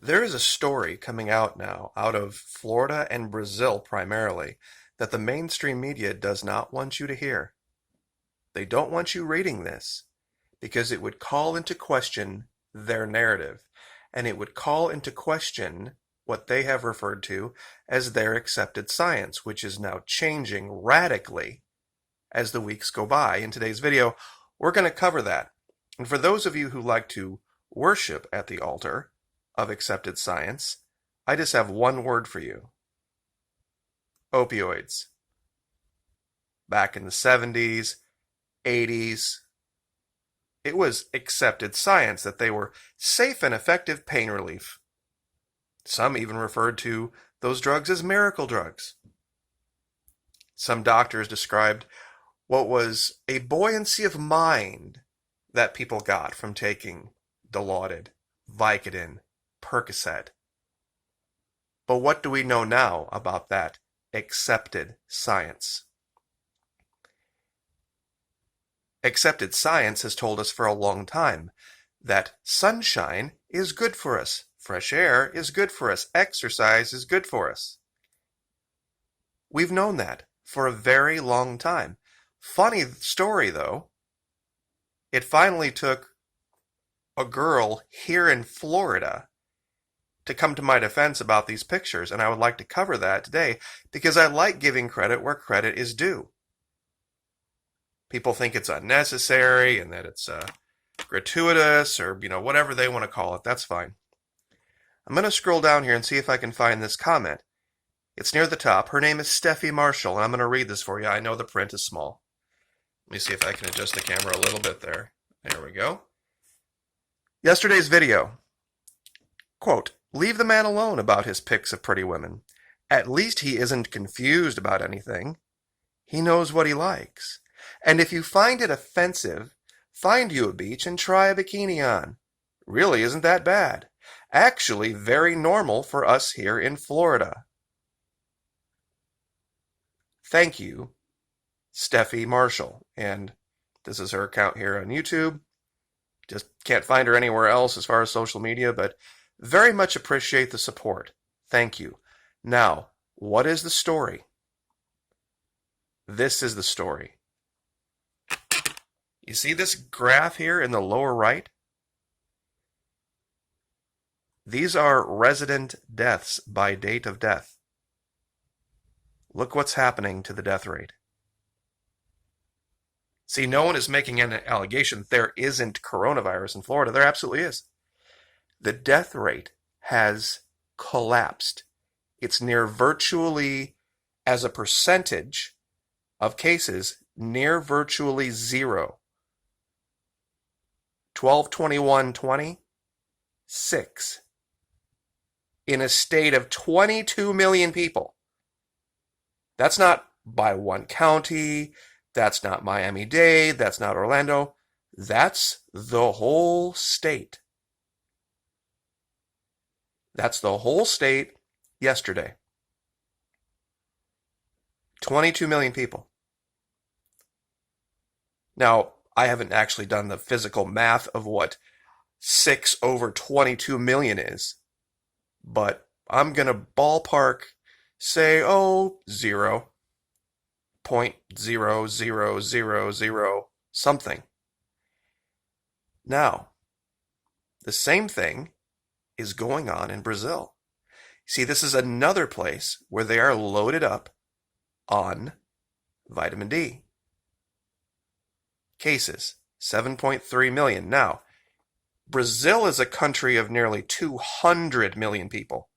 There is a story coming out now, out of Florida and Brazil primarily, that the mainstream media does not want you to hear. They don't want you reading this because it would call into question their narrative, and it would call into question what they have referred to as their accepted science, which is now changing radically as the weeks go by. In today's video, we're going to cover that. And for those of you who like to worship at the altar of accepted science, I just have one word for you. Opioids. Back in the 70s, 80s, it was accepted science that they were safe and effective pain relief. Some even referred to those drugs as miracle drugs. Some doctors described what was a buoyancy of mind that people got from taking Dilaudid, Vicodin, Percocet. But what do we know now about that accepted science? Accepted science has told us for a long time that sunshine is good for us, fresh air is good for us, exercise is good for us. We've known that for a very long time. Funny story, though. It finally took a girl here in Florida to come to my defense about these pictures, and I would like to cover that today because I like giving credit where credit is due. People think it's unnecessary and that it's gratuitous or, whatever they want to call it. That's fine. I'm going to scroll down here and see if I can find this comment. It's near the top. Her name is Steffi Marshall, and I'm going to read this for you. I know the print is small. Let me see if I can adjust the camera a little bit there. There we go. Yesterday's video. Quote, "Leave the man alone about his pics of pretty women. At least he isn't confused about anything. He knows what he likes. And if you find it offensive, find you a beach and try a bikini on. Really isn't that bad. Actually very normal for us here in Florida." Thank you, Steffi Marshall. And this is her account here on YouTube. Just can't find her anywhere else as far as social media, but very much appreciate the support. Thank you. Now, what is the story? This is the story. You see this graph here in the lower right? These are resident deaths by date of death. Look what's happening to the death rate. See, no one is making an allegation there isn't coronavirus in Florida. There absolutely is. The death rate has collapsed. It's near virtually, as a percentage of cases, near virtually zero. 12/21/20, 6. In a state of 22 million people. That's not by one county. That's not Miami-Dade. That's not Orlando. That's the whole state. That's the whole state yesterday. 22 million people. Now, I haven't actually done the physical math of what 6 over 22 million is, but I'm going to ballpark say, 0.0000 something. Now, the same thing is going on in Brazil. See, this is another place where they are loaded up on vitamin D. Cases, 7.3 million. Now, Brazil is a country of nearly 200 million people.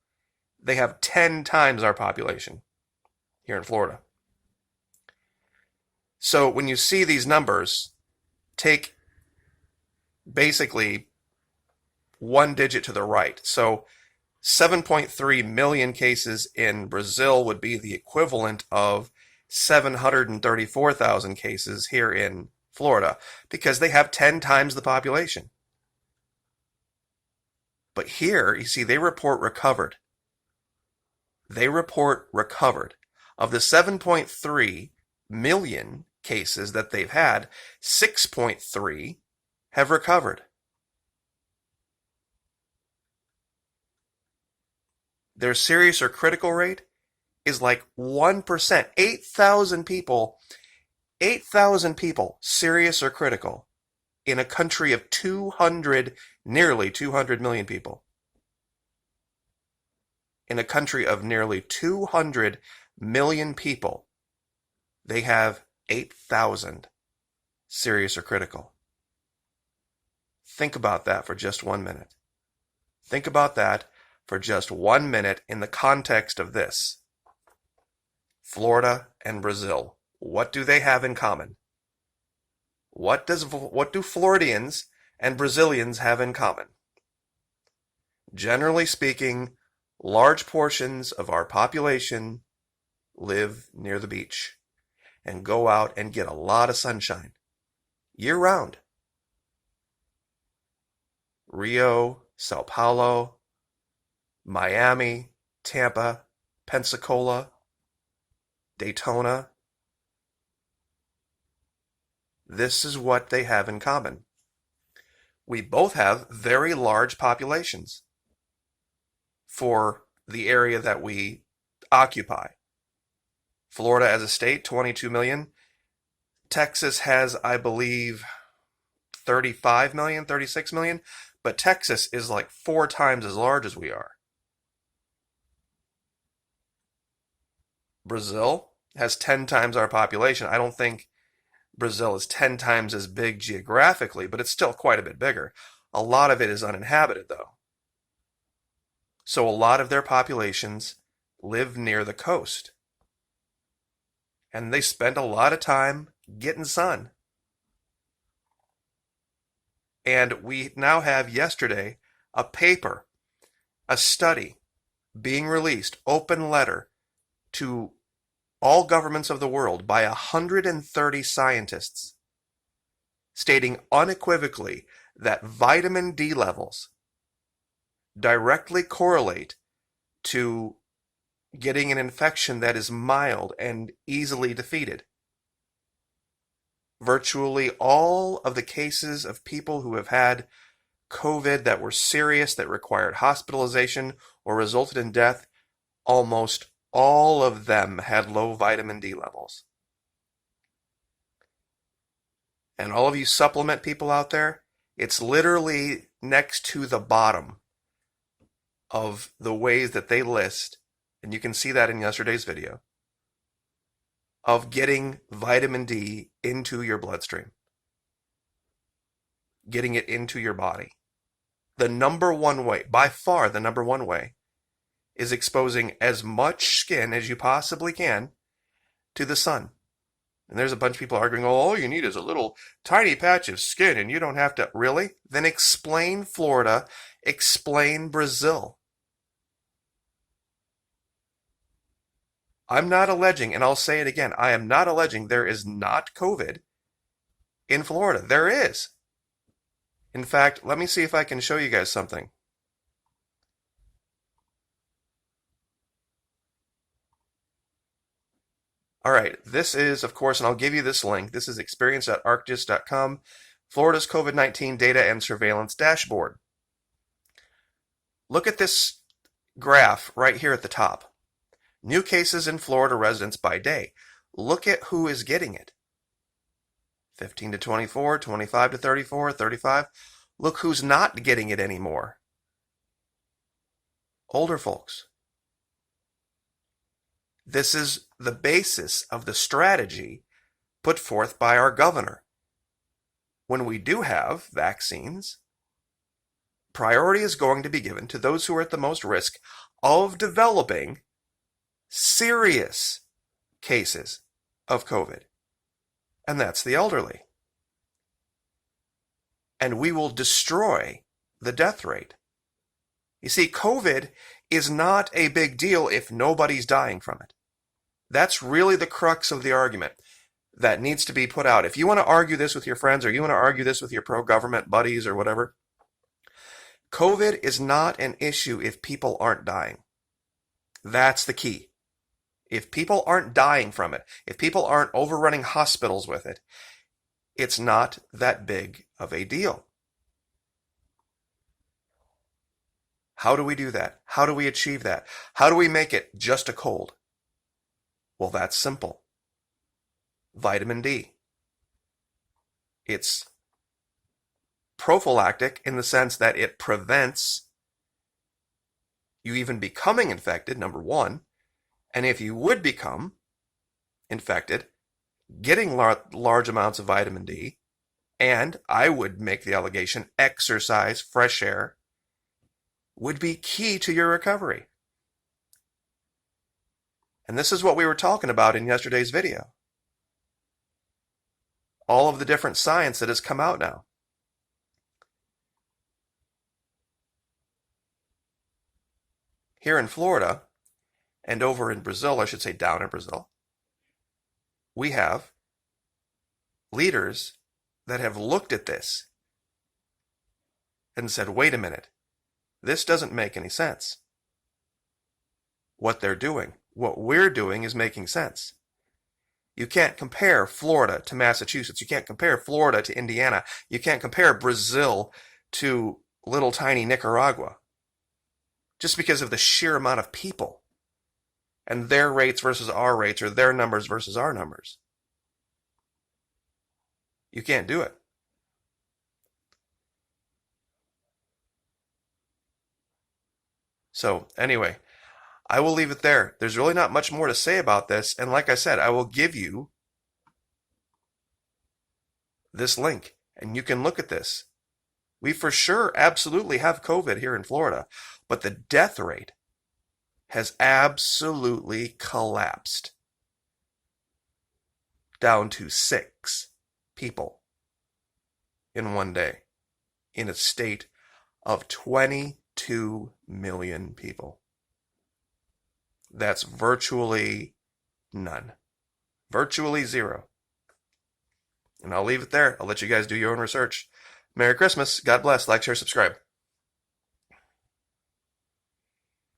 They have 10 times our population here in Florida. So when you see these numbers, take basically one digit to the right. So 7.3 million cases in Brazil would be the equivalent of 734,000 cases here in Florida, because they have 10 times the population. But here, you see, they report recovered. They report recovered. Of the 7.3 million cases that they've had, 6.3 have recovered. Their serious or critical rate is like 1%. 8,000 people serious or critical in a country of nearly 200 million people. In a country of nearly 200 million people, they have 8,000 serious or critical. Think about that for just 1 minute. Think about that for just 1 minute in the context of this. Florida and Brazil, what do they have in common? What do Floridians and Brazilians have in common? Generally speaking, large portions of our population live near the beach and go out and get a lot of sunshine year-round. Rio, Sao Paulo, Miami, Tampa, Pensacola, Daytona. This is what they have in common. We both have very large populations for the area that we occupy. Florida as a state, 22 million. Texas has, I believe, 35 million, 36 million, but Texas is like 4 times as large as we are. Brazil has 10 times our population. I don't think Brazil is 10 times as big geographically, but it's still quite a bit bigger. A lot of it is uninhabited, though. So a lot of their populations live near the coast. And they spend a lot of time getting sun. And we now have yesterday a paper, a study being released, open letter to all governments of the world by 130 scientists, stating unequivocally that vitamin D levels directly correlate to getting an infection that is mild and easily defeated. Virtually all of the cases of people who have had COVID that were serious, that required hospitalization or resulted in death, almost all of them had low vitamin D levels. And all of you supplement people out there, it's literally next to the bottom of the ways that they list, and you can see that in yesterday's video, of getting vitamin D into your bloodstream, getting it into your body. The number one way, by far the number one way, is exposing as much skin as you possibly can to the sun. And there's a bunch of people arguing, oh, all you need is a little tiny patch of skin and you don't have to. Really? Then explain Florida, explain Brazil. I'm not alleging, and I'll say it again, I am not alleging there is not COVID in Florida. There is. In fact, let me see if I can show you guys something. All right, this is, of course, and I'll give you this link. This is experience.arcgis.com, Florida's COVID-19 data and surveillance dashboard. Look at this graph right here at the top. New cases in Florida residents by day. Look at who is getting it. 15 to 24, 25 to 34, 35. Look who's not getting it anymore. Older folks. This is the basis of the strategy put forth by our governor. When we do have vaccines, priority is going to be given to those who are at the most risk of developing serious cases of COVID. And that's the elderly. And we will destroy the death rate. You see, COVID is not a big deal if nobody's dying from it. That's really the crux of the argument that needs to be put out. If you want to argue this with your friends or you want to argue this with your pro-government buddies or whatever, COVID is not an issue if people aren't dying. That's the key. If people aren't dying from it, if people aren't overrunning hospitals with it, it's not that big of a deal. How do we do that? How do we achieve that? How do we make it just a cold? Well, that's simple. Vitamin D. It's prophylactic in the sense that it prevents you even becoming infected, number one. And if you would become infected, getting large amounts of vitamin D, and I would make the allegation, exercise, fresh air, would be key to your recovery. And this is what we were talking about in yesterday's video. All of the different science that has come out now. Here in Florida, and over in Brazil, I should say down in Brazil, we have leaders that have looked at this and said, wait a minute, this doesn't make any sense. What they're doing, what we're doing is making sense. You can't compare Florida to Massachusetts. You can't compare Florida to Indiana. You can't compare Brazil to little tiny Nicaragua. Just because of the sheer amount of people and their rates versus our rates, or their numbers versus our numbers. You can't do it. So anyway, I will leave it there. There's really not much more to say about this. And like I said, I will give you this link and you can look at this. We for sure absolutely have COVID here in Florida, but the death rate has absolutely collapsed down to 6 people in one day in a state of 22 million people. That's virtually none. Virtually zero. And I'll leave it there. I'll let you guys do your own research. Merry Christmas. God bless. Like, share, subscribe.